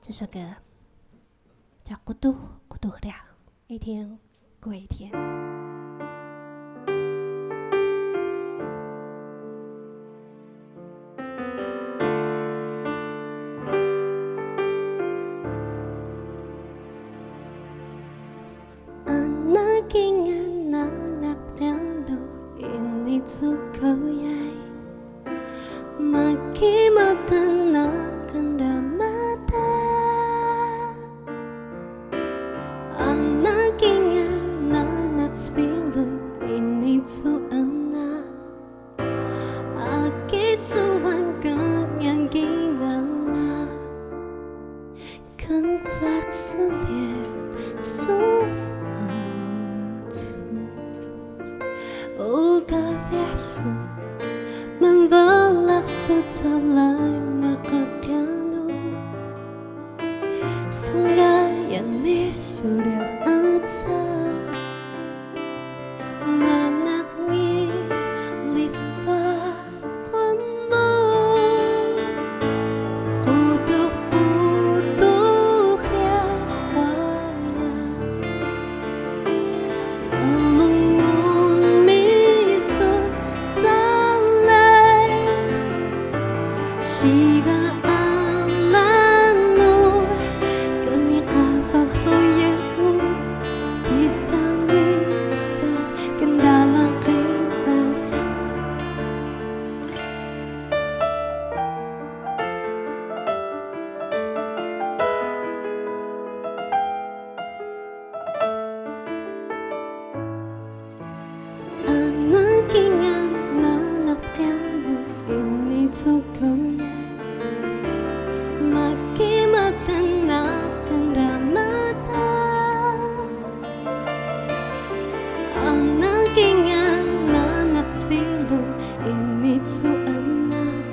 这首歌叫《Qnblaq》，一天过一天。Anak kingan nanak piano inicu koyay Maki mtnaq kinramat Anak kingan nanak sbilun inicu anak Aki suwan kngyan kingala Qnblaq qabax mblaq ktalan mqyanux Singayan misu ryax Nanak mngilis Gumu Qutux wayan Llungun misu calay Singayan mica royeq Pisa mica ktalan qabax Anak kingan nanak piano inicu koyay Maki mtnaq kinramat Anak kingan nanak sbilun inicu anak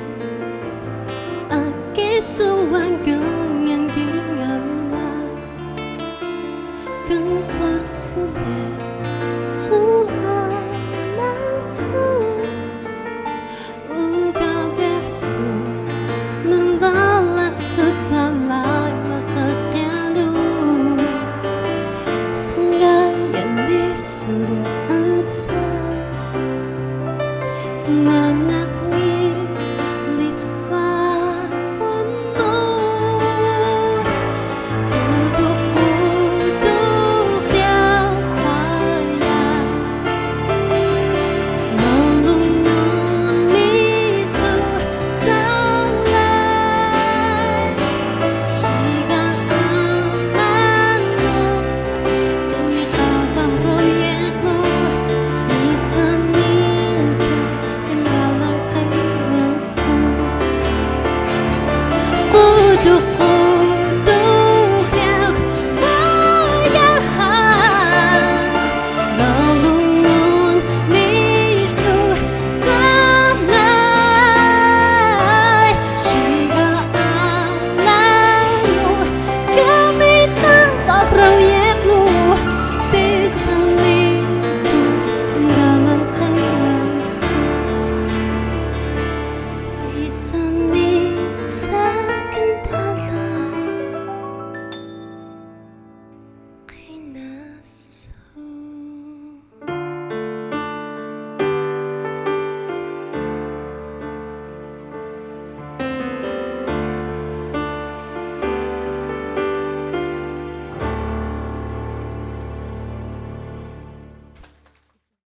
Aki suwan